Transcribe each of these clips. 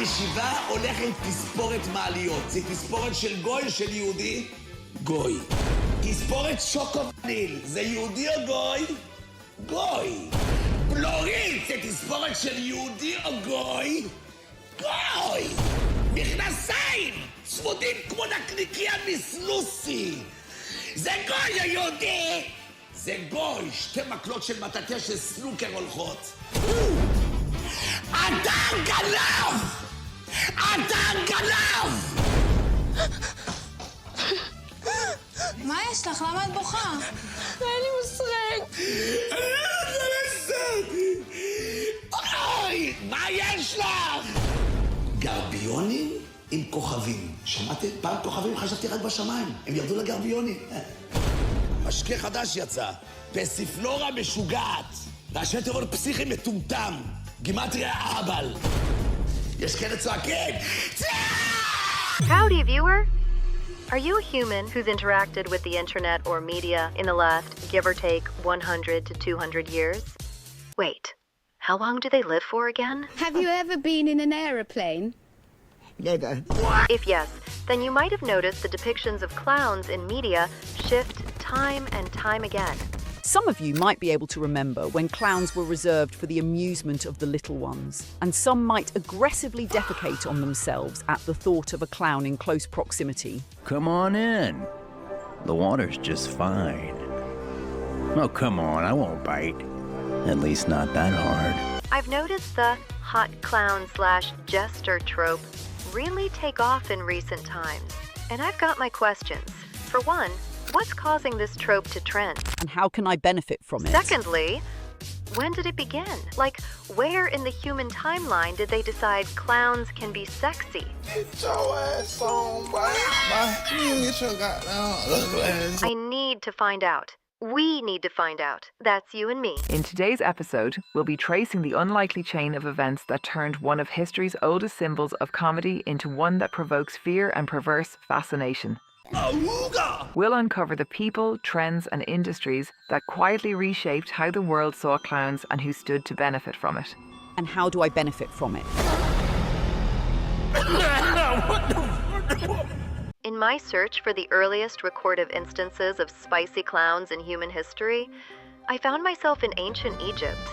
ישיבה הולך עם תספורת מעליות. זה תספורת של גוי, של יהודי? גוי. תספורת שוקו וניל. זה יהודי או גוי? גוי. בלורית זה תספורת של יהודי או גוי? גוי. מכנסיים צמודים כמו נקניקיה מסלוסי. זה גוי או יהודי? זה גוי. שתי מקלות של מטאטא של סנוקר הולכות. אתה גנב! אתה גנב! מה יש לך? למה את בוכה? אין לי מושג. אני לא רוצה לסד! אוי! מה יש לך? גרביונים עם כוכבים. שמעתם? פעם כוכבים חשבתי רק בשמיים. הם ירדו לגרביונים. משקה חדש יצא. פסיפלורה משוגעת. ראשי תיאבון פסיכי מטומטם. גימטריה אהבל. יש כאלה צועקים. Howdy, viewer. Are you a human who's interacted with the internet or media in the last, give or take, 100 to 200 years? Wait, how long do they live for again? Have you ever been in an aeroplane? Never. If yes, then you might have noticed the depictions of clowns in media shift time and time again. Some of you might be able to remember when clowns were reserved for the amusement of the little ones, and some might aggressively defecate on themselves at the thought of a clown in close proximity. Come on in. The water's just fine. Oh, come on, I won't bite. At least not that hard. I've noticed the hot clown / jester trope really take off in recent times, and I've got my questions. For one, what's causing this trope to trend? And how can I benefit from it? Secondly, when did it begin? Like, where in the human timeline did they decide clowns can be sexy? Get your ass on, boy. Get your goddamn ass. I need to find out. We need to find out. That's you and me. In today's episode, we'll be tracing the unlikely chain of events that turned one of history's oldest symbols of comedy into one that provokes fear and perverse fascination. We'll uncover the people, trends, and industries that quietly reshaped how the world saw clowns and who stood to benefit from it. And how do I benefit from it? In my search for the earliest recorded instances of spicy clowns in human history, I found myself in ancient Egypt.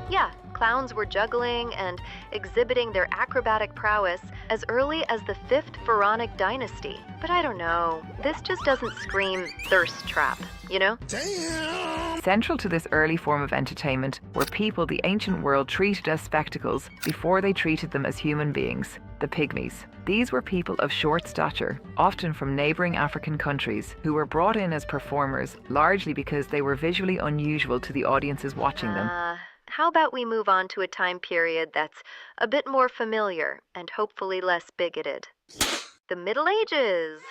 Yeah, clowns were juggling and exhibiting their acrobatic prowess as early as the 5th Pharaonic dynasty. But I don't know, this just doesn't scream thirst trap, you know? Damn! Central to this early form of entertainment were people the ancient world treated as spectacles before they treated them as human beings, the pygmies. These were people of short stature, often from neighbouring African countries, who were brought in as performers largely because they were visually unusual to the audiences watching them. How about we move on to a time period that's a bit more familiar and hopefully less bigoted? The Middle Ages!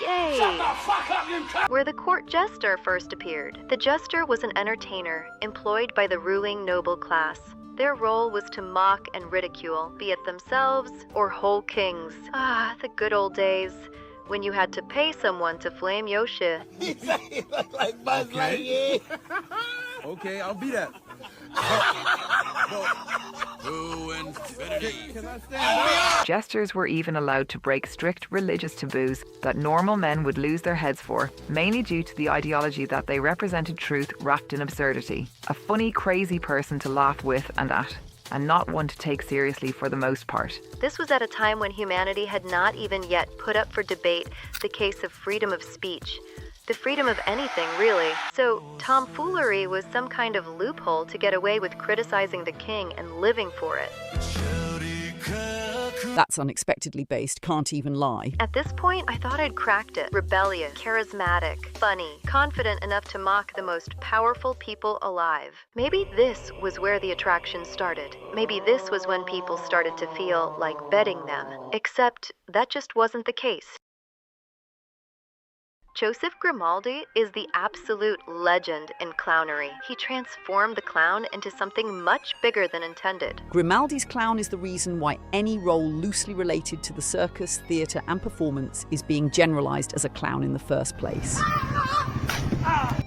Yay! Shut the fuck up, you cunt! Where the court jester first appeared. The jester was an entertainer employed by the ruling noble class. Their role was to mock and ridicule, be it themselves or whole kings. Ah, the good old days, when you had to pay someone to flame your shit. He look like Buzz Lightyear. Okay, I'll be that. To infinity. Can I stand up? Jesters were even allowed to break strict religious taboos that normal men would lose their heads for, mainly due to the ideology that they represented truth wrapped in absurdity. A funny, crazy person to laugh with and at, and not one to take seriously for the most part. This was at a time when humanity had not even yet put up for debate the case of freedom of speech. The freedom of anything, really. So, tomfoolery was some kind of loophole to get away with criticizing the king and living for it. That's unexpectedly based, can't even lie. At this point, I thought I'd cracked it. Rebellious, charismatic, funny, confident enough to mock the most powerful people alive. Maybe this was where the attraction started. Maybe this was when people started to feel like betting them. Except that just wasn't the case. Joseph Grimaldi is the absolute legend in clownery. He transformed the clown into something much bigger than intended. Grimaldi's clown is the reason why any role loosely related to the circus, theatre and performance is being generalised as a clown in the first place.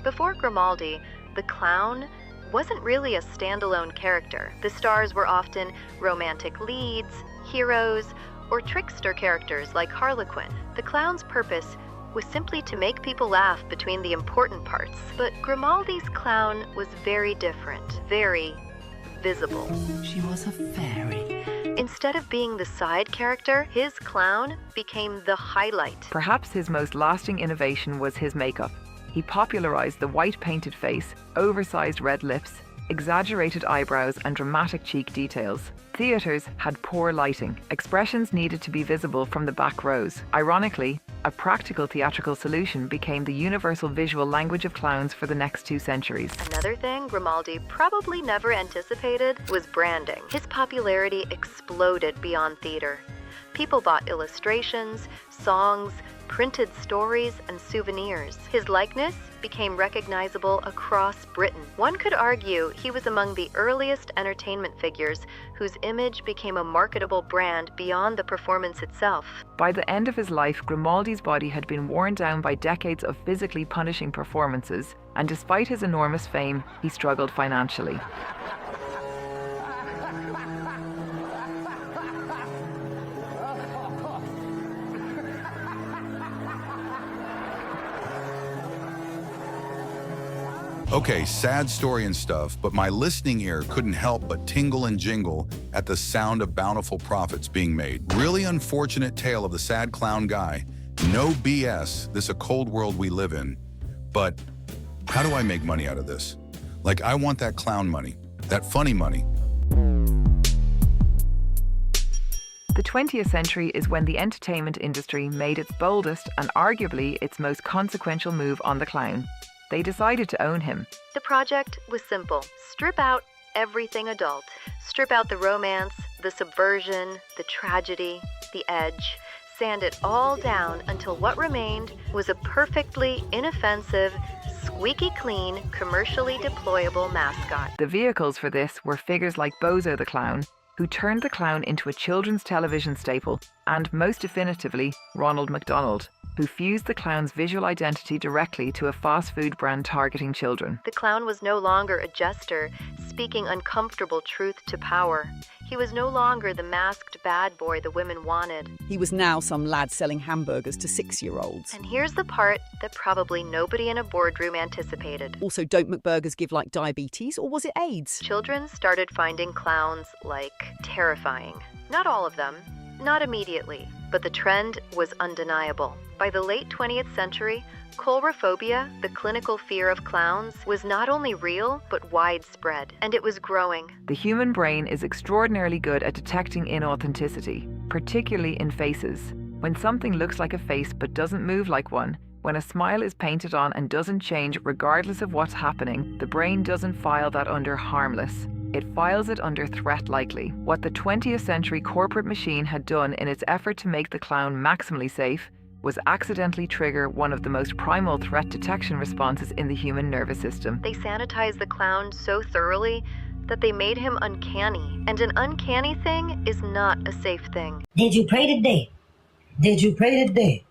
Before Grimaldi, the clown wasn't really a standalone character. The stars were often romantic leads, heroes, or trickster characters like Harlequin. The clown's purpose was simply to make people laugh between the important parts. But Grimaldi's clown was very different, very visible. She was a fairy. Instead of being the side character, his clown became the highlight. Perhaps his most lasting innovation was his makeup. He popularized the white painted face, oversized red lips, exaggerated eyebrows, and dramatic cheek details. Theaters had poor lighting. Expressions needed to be visible from the back rows. Ironically, a practical theatrical solution became the universal visual language of clowns for the next 2 centuries. Another thing Grimaldi probably never anticipated was branding. His popularity exploded beyond theater. People bought illustrations, songs, printed stories, and souvenirs. His likeness became recognizable across Britain. One could argue he was among the earliest entertainment figures whose image became a marketable brand beyond the performance itself. By the end of his life, Grimaldi's body had been worn down by decades of physically punishing performances, and despite his enormous fame, he struggled financially. Okay, sad story and stuff, but my listening ear couldn't help but tingle and jingle at the sound of bountiful profits being made. Really unfortunate tale of the sad clown guy. No BS, this a cold world we live in. But how do I make money out of this? Like, I want that clown money, that funny money. The 20th century is when the entertainment industry made its boldest and arguably its most consequential move on the clown. They decided to own him. The project was simple. Strip out everything adult. Strip out the romance, the subversion, the tragedy, the edge. Sand it all down until what remained was a perfectly inoffensive, squeaky clean, commercially deployable mascot. The vehicles for this were figures like Bozo the Clown, who turned the clown into a children's television staple, and most definitively, Ronald McDonald, who fused the clown's visual identity directly to a fast food brand targeting children. The clown was no longer a jester speaking uncomfortable truth to power. He was no longer the masked bad boy the women wanted. He was now some lad selling hamburgers to 6-year-olds. And here's the part that probably nobody in a boardroom anticipated. Also, don't McBurgers give like diabetes, or was it AIDS? Children started finding clowns, like, terrifying. Not all of them, not immediately, but the trend was undeniable. By the late 20th century, coulrophobia, the clinical fear of clowns, was not only real, but widespread, and it was growing. The human brain is extraordinarily good at detecting inauthenticity, particularly in faces. When something looks like a face but doesn't move like one, when a smile is painted on and doesn't change regardless of what's happening, the brain doesn't file that under harmless. It files it under threat likely. What the 20th century corporate machine had done in its effort to make the clown maximally safe was accidentally trigger one of the most primal threat detection responses in the human nervous system. They sanitized the clown so thoroughly that they made him uncanny. And an uncanny thing is not a safe thing. Did you pray today? Did you pray today?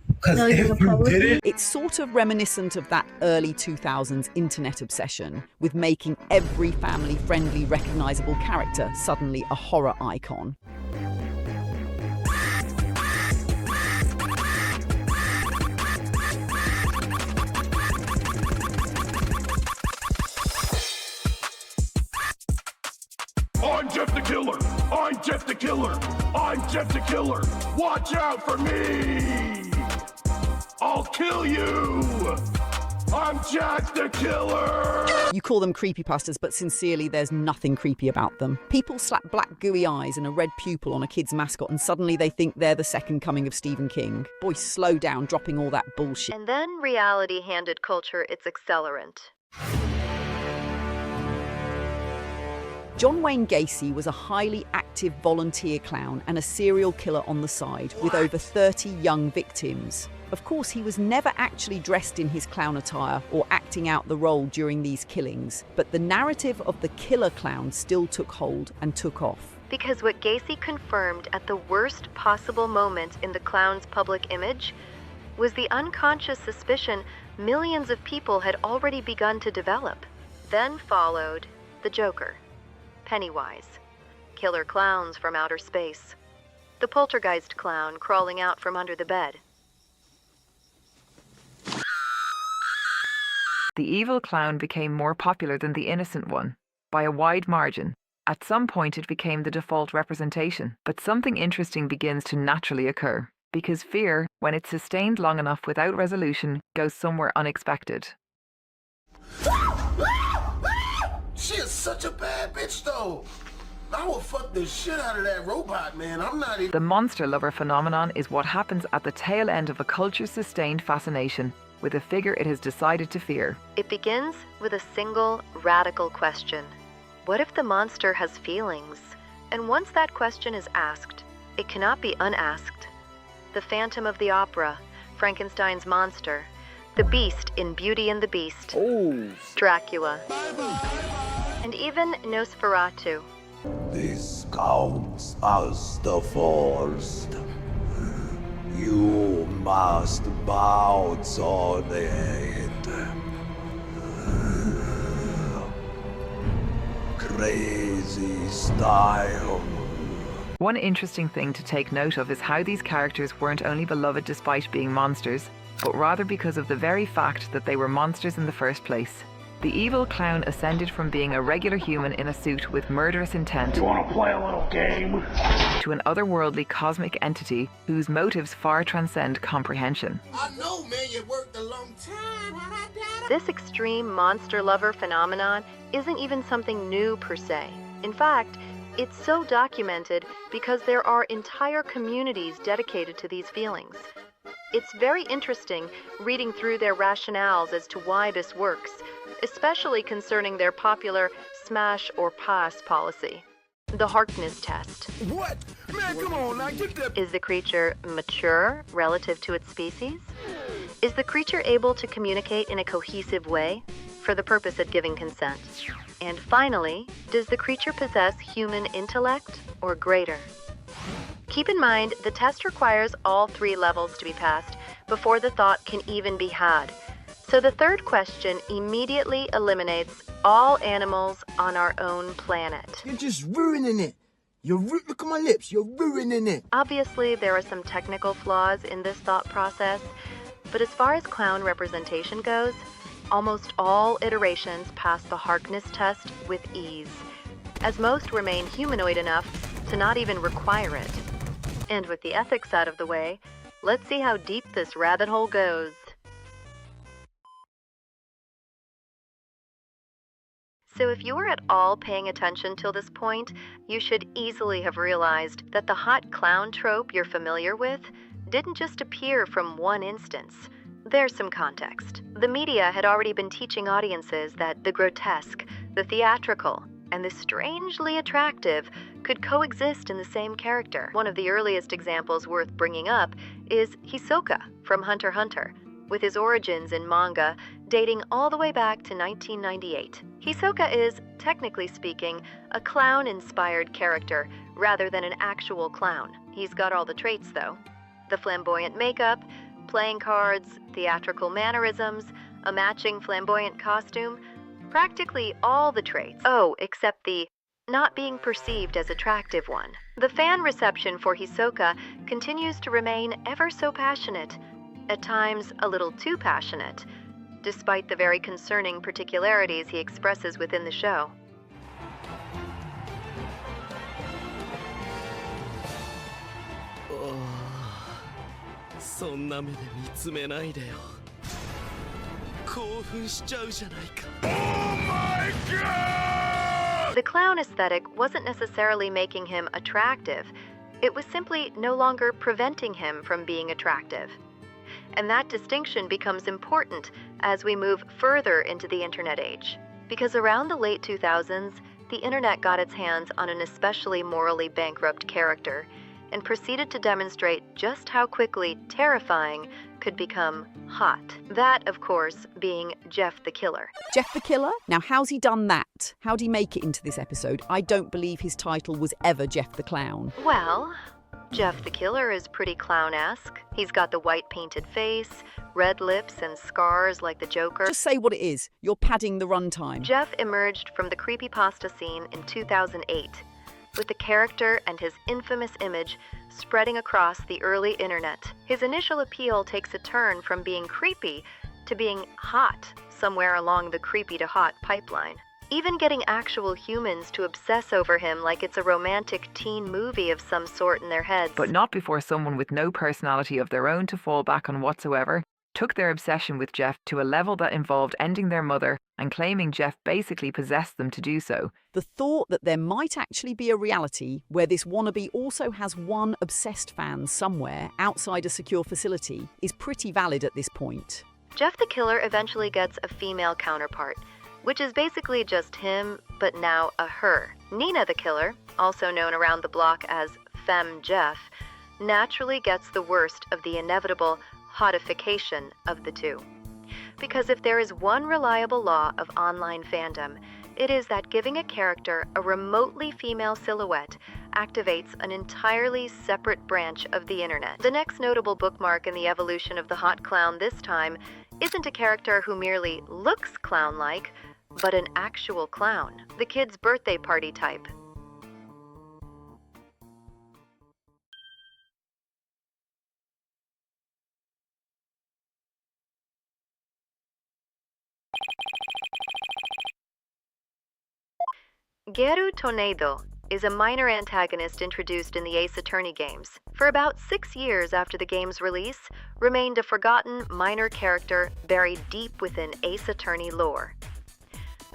Because if you did it... It's sort of reminiscent of that early 2000s internet obsession with making every family-friendly, recognizable character suddenly a horror icon. I'm Jeff the Killer! I'm Jeff the Killer! I'm Jeff the Killer! Watch out for me! I'll kill you! I'm Jack the Killer! You call them creepypastas, but sincerely, there's nothing creepy about them. People slap black gooey eyes and a red pupil on a kid's mascot and suddenly they think they're the second coming of Stephen King. Boy, slow down dropping all that bullshit. And then reality handed culture its accelerant. John Wayne Gacy was a highly active volunteer clown and a serial killer on the side, with over 30 young victims. Of course, he was never actually dressed in his clown attire or acting out the role during these killings, but the narrative of the killer clown still took hold and took off. Because what Gacy confirmed at the worst possible moment in the clown's public image was the unconscious suspicion millions of people had already begun to develop. Then followed the Joker, Pennywise, killer clowns from outer space, the poltergeist clown crawling out from under the bed. The evil clown became more popular than the innocent one, by a wide margin. At some point it became the default representation, but something interesting begins to naturally occur, because fear, when it's sustained long enough without resolution, goes somewhere unexpected. She is such a bad bitch, though. I will fuck the shit out of that robot, man. I'm not even... The monster lover phenomenon is what happens at the tail end of a culture-sustained fascination with a figure it has decided to fear. It begins with a single, radical question. What if the monster has feelings? And once that question is asked, it cannot be unasked. The Phantom of the Opera, Frankenstein's monster, the Beast in Beauty and the Beast, Dracula, and even Nosferatu. This counts as the first. You must bounce on it. Crazy style. One interesting thing to take note of is how these characters weren't only beloved despite being monsters, but rather because of the very fact that they were monsters in the first place. The evil clown ascended from being a regular human in a suit with murderous intent You wanna play a little game? to an otherworldly cosmic entity whose motives far transcend comprehension. I know, man, you worked a long time. This extreme monster lover phenomenon isn't even something new per se. In fact, it's so documented because there are entire communities dedicated to these feelings. It's very interesting reading through their rationales as to why this works, especially concerning their popular smash or pass policy. The Harkness test. What? Man, come on, now get that... Is the creature mature relative to its species? Is the creature able to communicate in a cohesive way for the purpose of giving consent? And finally, does the creature possess human intellect or greater? Keep in mind, the test requires all 3 levels to be passed before the thought can even be had. So the third question immediately eliminates all animals on our own planet. You're just ruining it. Look at my lips. You're ruining it. Obviously, there are some technical flaws in this thought process, but as far as clown representation goes, almost all iterations pass the Harkness test with ease, as most remain humanoid enough to not even require it. And with the ethics out of the way, let's see how deep this rabbit hole goes. So if you were at all paying attention till this point, you should easily have realized that the hot clown trope you're familiar with didn't just appear from one instance. There's some context. The media had already been teaching audiences that the grotesque, the theatrical, and the strangely attractive could coexist in the same character. One of the earliest examples worth bringing up is Hisoka from HunterXHunter, with his origins in manga dating all the way back to 1998. Hisoka is, technically speaking, a clown-inspired character rather than an actual clown. He's got all the traits, though. The flamboyant makeup, playing cards, theatrical mannerisms, a matching flamboyant costume, practically all the traits. Oh, except the not being perceived as attractive one. The fan reception for Hisoka continues to remain ever so passionate, at times a little too passionate, despite the very concerning particularities he expresses within the show. The clown aesthetic wasn't necessarily making him attractive. It was simply no longer preventing him from being attractive. And that distinction becomes important as we move further into the internet age. Because around the late 2000s, the internet got its hands on an especially morally bankrupt character and proceeded to demonstrate just how quickly terrifying could become hot. That, of course, being Jeff the Killer. Jeff the Killer? Now, how's he done that? How'd he make it into this episode? I don't believe his title was ever Jeff the Clown. Well, Jeff the Killer is pretty clown-esque. He's got the white painted face, red lips, and scars like the Joker. Just say what it is. You're padding the runtime. Jeff emerged from the creepypasta scene in 2008, with the character and his infamous image spreading across the early internet. His initial appeal takes a turn from being creepy to being hot somewhere along the creepy to hot pipeline. Even getting actual humans to obsess over him like it's a romantic teen movie of some sort in their heads. But not before someone with no personality of their own to fall back on whatsoever took their obsession with Jeff to a level that involved ending their mother and claiming Jeff basically possessed them to do so. The thought that there might actually be a reality where this wannabe also has one obsessed fan somewhere outside a secure facility is pretty valid at this point. Jeff the Killer eventually gets a female counterpart, which is basically just him, but now a her. Nina the Killer, also known around the block as Femme Jeff, naturally gets the worst of the inevitable hotification of the two. Because if there is one reliable law of online fandom, it is that giving a character a remotely female silhouette activates an entirely separate branch of the internet. The next notable bookmark in the evolution of the hot clown this time isn't a character who merely looks clown-like, but an actual clown, the kid's birthday party type. Geiru Toneido is a minor antagonist introduced in the Ace Attorney games. For about 6 years after the game's release, remained a forgotten minor character buried deep within Ace Attorney lore.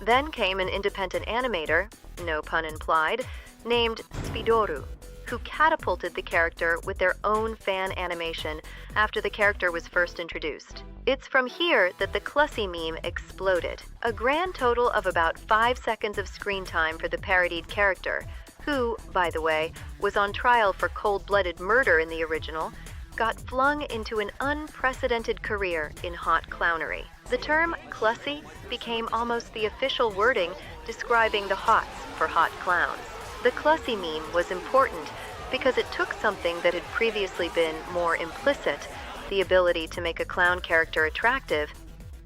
Then came an independent animator, no pun implied, named Spidoru, who catapulted the character with their own fan animation after the character was first introduced. It's from here that the Clussy meme exploded. A grand total of about 5 seconds of screen time for the parodied character, who, by the way, was on trial for cold-blooded murder in the original, got flung into an unprecedented career in hot clownery. The term Clussy became almost the official wording describing the hots for hot clowns. The Clussy meme was important because it took something that had previously been more implicit, the ability to make a clown character attractive,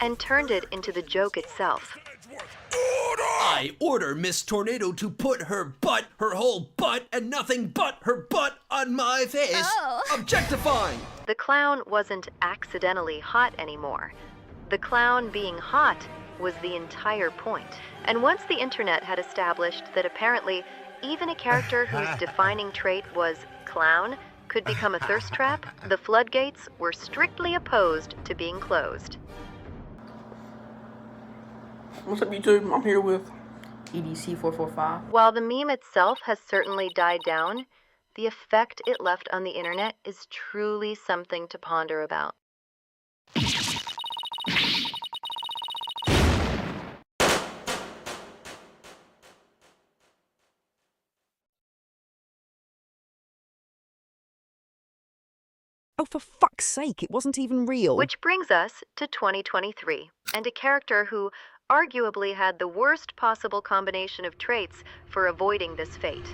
and turned it into the joke itself. I order Miss Toneido to put her whole butt, and nothing but her butt on my face. Oh. Objectifying! The clown wasn't accidentally hot anymore. The clown being hot was the entire point. And once the internet had established that apparently even a character whose defining trait was clown could become a thirst trap, the floodgates were strictly opposed to being closed. What's up, YouTube? I'm here with EDC445. While the meme itself has certainly died down, the effect it left on the internet is truly something to ponder about. Oh, for fuck's sake, it wasn't even real. Which brings us to 2023, and a character who arguably had the worst possible combination of traits for avoiding this fate.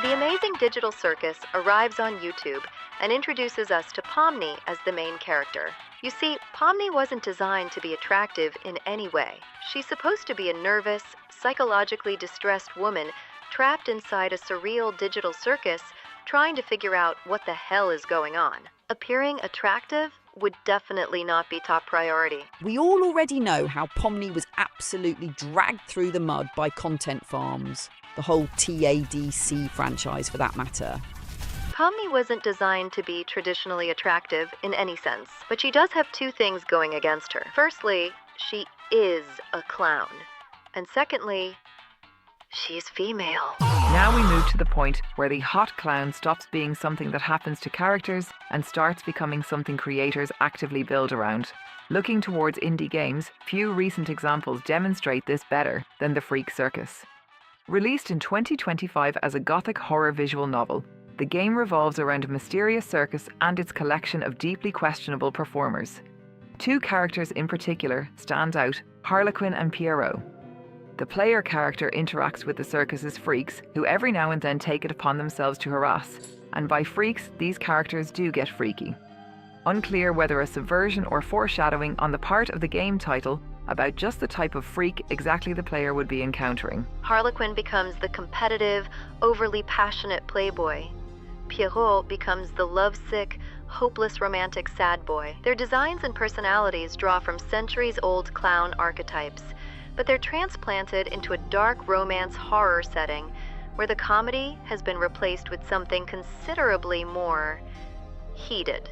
The amazing digital circus arrives on YouTube and introduces us to Pomni as the main character. You see, Pomni wasn't designed to be attractive in any way. She's supposed to be a nervous, psychologically distressed woman trapped inside a surreal digital circus trying to figure out what the hell is going on. Appearing attractive would definitely not be top priority. We all already know how Pomni was absolutely dragged through the mud by content farms. The whole TADC franchise, for that matter. Pomni wasn't designed to be traditionally attractive in any sense, but she does have two things going against her. Firstly, she is a clown. And secondly, she's female. Now we move to the point where the hot clown stops being something that happens to characters and starts becoming something creators actively build around. Looking towards indie games, few recent examples demonstrate this better than The Freak Circus. Released in 2025 as a gothic horror visual novel, the game revolves around a mysterious circus and its collection of deeply questionable performers. Two characters in particular stand out, Harlequin and Pierrot. The player character interacts with the circus's freaks, who every now and then take it upon themselves to harass. And by freaks, these characters do get freaky. Unclear whether a subversion or foreshadowing on the part of the game title about just the type of freak exactly the player would be encountering. Harlequin becomes the competitive, overly passionate playboy. Pierrot becomes the lovesick, hopeless romantic sad boy. Their designs and personalities draw from centuries-old clown archetypes, but they're transplanted into a dark romance horror setting where the comedy has been replaced with something considerably more heated.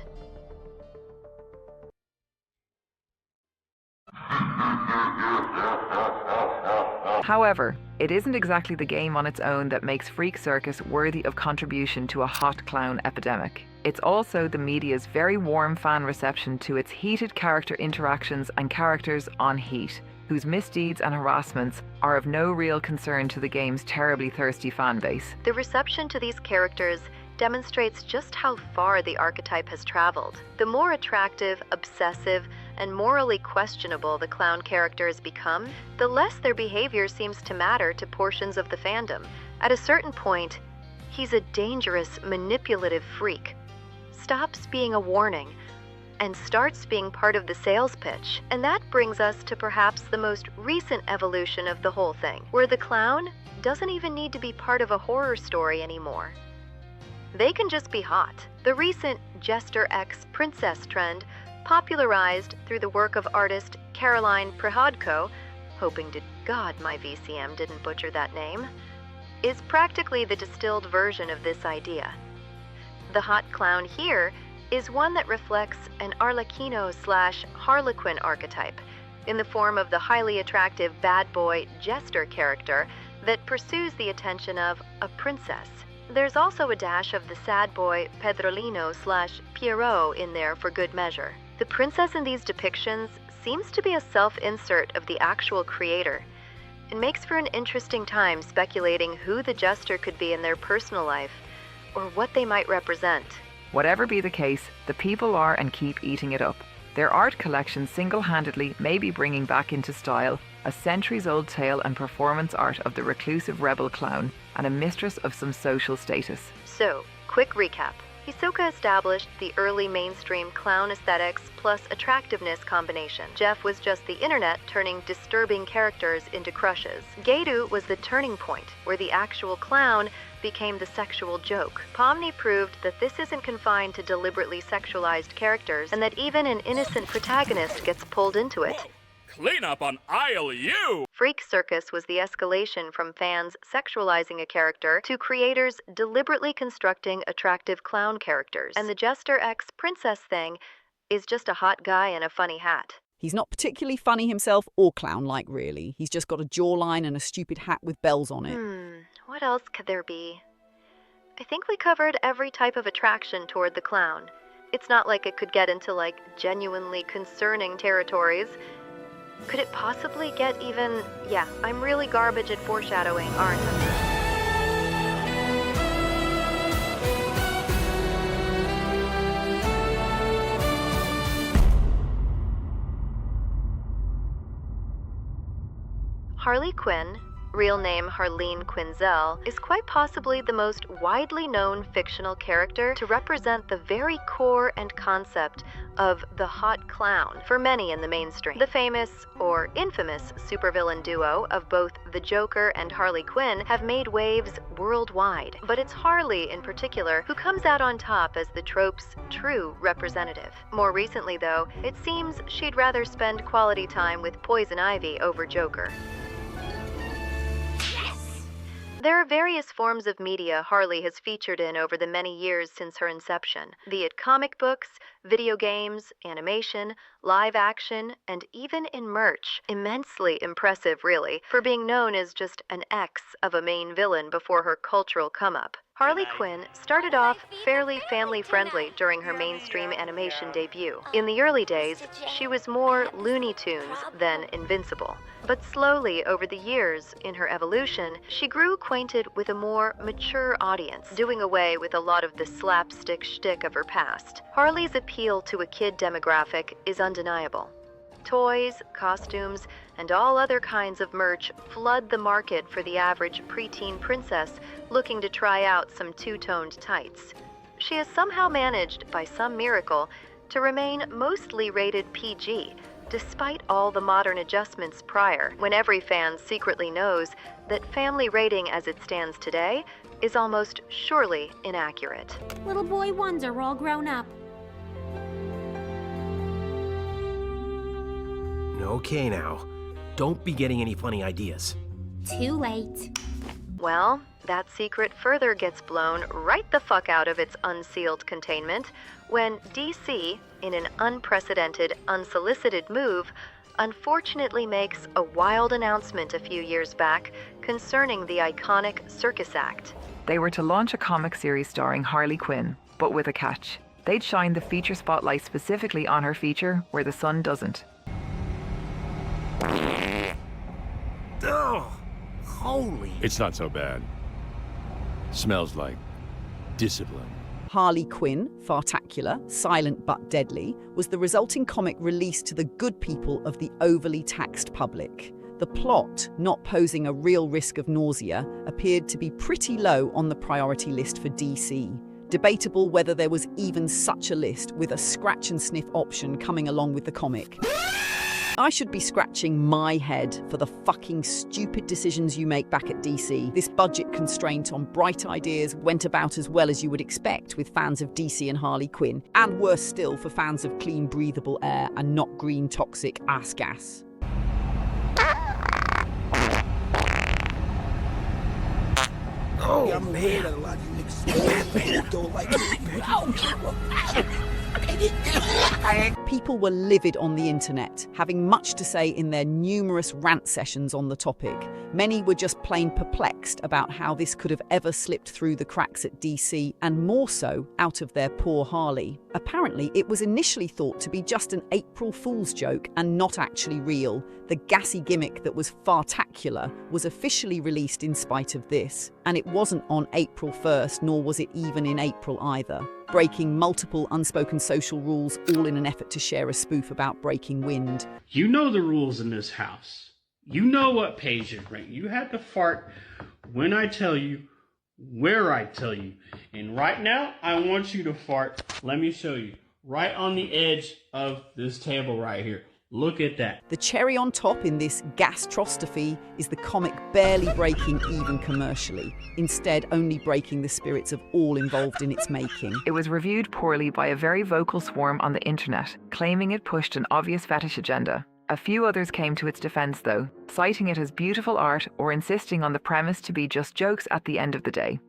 However, it isn't exactly the game on its own that makes Freak Circus worthy of contribution to a hot clown epidemic. It's also the media's very warm fan reception to its heated character interactions and characters on heat, whose misdeeds and harassments are of no real concern to the game's terribly thirsty fan base. The reception to these characters demonstrates just how far the archetype has traveled. The more attractive, obsessive, and morally questionable the clown characters become, the less their behavior seems to matter to portions of the fandom. At a certain point, he's a dangerous, manipulative freak, stops being a warning, and starts being part of the sales pitch. And that brings us to perhaps the most recent evolution of the whole thing, where the clown doesn't even need to be part of a horror story anymore. They can just be hot. The recent Jester X Princess trend, popularized through the work of artist Caroline Prihodko, hoping to God my VCM didn't butcher that name, is practically the distilled version of this idea. The hot clown here is one that reflects an Arlecchino/Harlequin archetype in the form of the highly attractive bad boy jester character that pursues the attention of a princess. There's also a dash of the sad boy Pedrolino/Pierrot in there for good measure. The princess in these depictions seems to be a self-insert of the actual creator. It makes for an interesting time speculating who the jester could be in their personal life, or what they might represent. Whatever be the case, the people are and keep eating it up. Their art collection single-handedly may be bringing back into style a centuries-old tale and performance art of the reclusive rebel clown and a mistress of some social status. So, quick recap. Hisoka established the early mainstream clown aesthetics plus attractiveness combination. Jeff was just the internet turning disturbing characters into crushes. Geiru was the turning point, where the actual clown became the sexual joke. Pomni proved that this isn't confined to deliberately sexualized characters, and that even an innocent protagonist gets pulled into it. Clean up on aisle U! Freak Circus was the escalation from fans sexualizing a character to creators deliberately constructing attractive clown characters. And the Jester X Princess thing is just a hot guy in a funny hat. He's not particularly funny himself or clown-like, really. He's just got a jawline and a stupid hat with bells on it. What else could there be? I think we covered every type of attraction toward the clown. It's not like it could get into, genuinely concerning territories. Could it possibly get even... Yeah, I'm really garbage at foreshadowing, aren't I? Harlequin, real name Harleen Quinzel, is quite possibly the most widely known fictional character to represent the very core and concept of the hot clown for many in the mainstream. The famous, or infamous, supervillain duo of both the Joker and Harley Quinn have made waves worldwide, but it's Harley in particular who comes out on top as the trope's true representative. More recently, though, it seems she'd rather spend quality time with Poison Ivy over Joker. There are various forms of media Harley has featured in over the many years since her inception, be it comic books, video games, animation, live action, and even in merch. Immensely impressive, really, for being known as just an ex of a main villain before her cultural come-up. Harley Quinn started off fairly family-friendly during her mainstream animation debut. In the early days, she was more Looney Tunes than Invincible. But slowly, over the years, in her evolution, she grew acquainted with a more mature audience, doing away with a lot of the slapstick shtick of her past. Harley's appeal to a kid demographic is undeniable. Toys, costumes, and all other kinds of merch flood the market for the average preteen princess looking to try out some two-toned tights. She has somehow managed, by some miracle, to remain mostly rated PG, despite all the modern adjustments prior, when every fan secretly knows that family rating as it stands today is almost surely inaccurate. Little boy ones are all grown up. Okay now, don't be getting any funny ideas. Too late. Well, that secret further gets blown right the fuck out of its unsealed containment when DC, in an unprecedented, unsolicited move, unfortunately makes a wild announcement a few years back concerning the iconic Circus act. They were to launch a comic series starring Harlequin, but with a catch. They'd shine the feature spotlight specifically on her feature where the sun doesn't. Oh, holy. It's not so bad. Smells like discipline. Harlequin, Fartacular, Silent but Deadly, was the resulting comic released to the good people of the overly taxed public. The plot, not posing a real risk of nausea, appeared to be pretty low on the priority list for DC. Debatable whether there was even such a list, with a scratch and sniff option coming along with the comic. I should be scratching my head for the fucking stupid decisions you make back at DC. This budget constraint on bright ideas went about as well as you would expect with fans of DC and Harley Quinn, and worse still for fans of clean, breathable air and not green, toxic ass gas. Oh, man. People were livid on the internet, having much to say in their numerous rant sessions on the topic. Many were just plain perplexed about how this could have ever slipped through the cracks at DC, and more so, out of their poor Harley. Apparently, it was initially thought to be just an April Fool's joke and not actually real. The gassy gimmick that was Fartacular was officially released in spite of this, and it wasn't on April 1st, nor was it even in April either, breaking multiple unspoken social rules, all in an effort to share a spoof about breaking wind. You know the rules in this house. You know what page it rank. You had to fart when I tell you, where I tell you. And right now, I want you to fart. Let me show you. Right on the edge of this table right here. Look at that. The cherry on top in this gastrostrophe is the comic barely breaking even commercially, instead only breaking the spirits of all involved in its making. It was reviewed poorly by a very vocal swarm on the internet, claiming it pushed an obvious fetish agenda. A few others came to its defense though, citing it as beautiful art or insisting on the premise to be just jokes at the end of the day.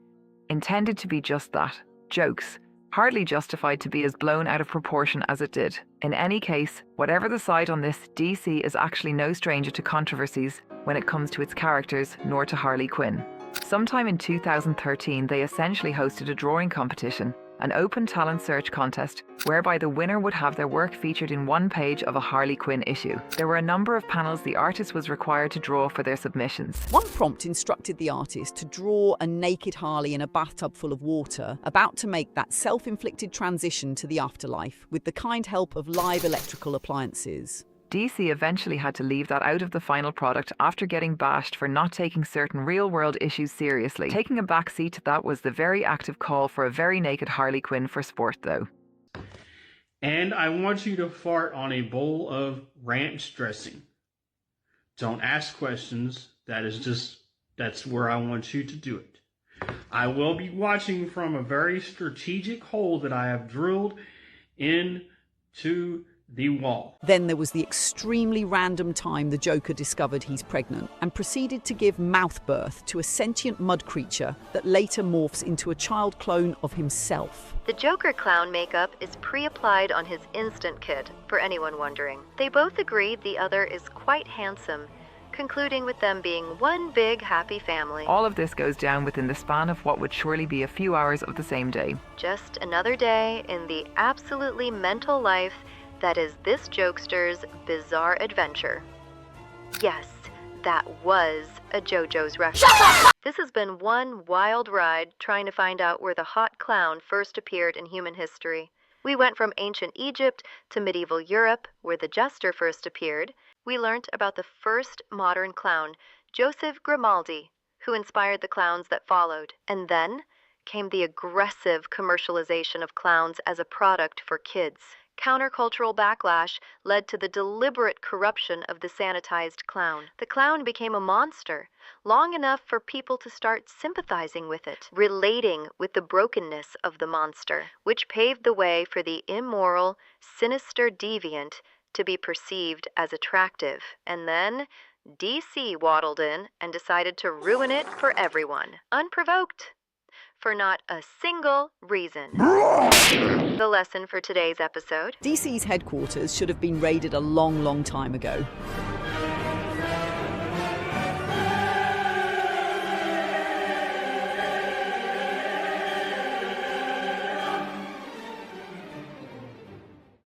Intended to be just that, jokes, hardly justified to be as blown out of proportion as it did. In any case, whatever the side on this, DC is actually no stranger to controversies when it comes to its characters, nor to Harley Quinn. Sometime in 2013, they essentially hosted a drawing competition, an open talent search contest, whereby the winner would have their work featured in one page of a Harley Quinn issue. There were a number of panels the artist was required to draw for their submissions. One prompt instructed the artist to draw a naked Harley in a bathtub full of water, about to make that self-inflicted transition to the afterlife with the kind help of live electrical appliances. DC eventually had to leave that out of the final product after getting bashed for not taking certain real-world issues seriously. Taking a backseat to that was the very active call for a very naked Harley Quinn for sport, though. And I want you to fart on a bowl of ranch dressing. Don't ask questions. That's where I want you to do it. I will be watching from a very strategic hole that I have drilled into the wall. Then there was the extremely random time the Joker discovered he's pregnant and proceeded to give mouth birth to a sentient mud creature that later morphs into a child clone of himself. The Joker clown makeup is pre-applied on his instant kit, for anyone wondering. They both agreed the other is quite handsome, concluding with them being one big happy family. All of this goes down within the span of what would surely be a few hours of the same day. Just another day in the absolutely mental life that is this jokster's bizarre adventure. Yes, that was a JoJo's reference. This has been one wild ride trying to find out where the hot clown first appeared in human history. We went from ancient Egypt to medieval Europe, where the jester first appeared. We learnt about the first modern clown, Joseph Grimaldi, who inspired the clowns that followed. And then came the aggressive commercialization of clowns as a product for kids. Countercultural backlash led to the deliberate corruption of the sanitized clown. The clown became a monster, long enough for people to start sympathizing with it, relating with the brokenness of the monster, which paved the way for the immoral, sinister deviant to be perceived as attractive. And then DC waddled in and decided to ruin it for everyone, unprovoked, for not a single reason. The lesson for today's episode: DC's headquarters should have been raided a long, long time ago.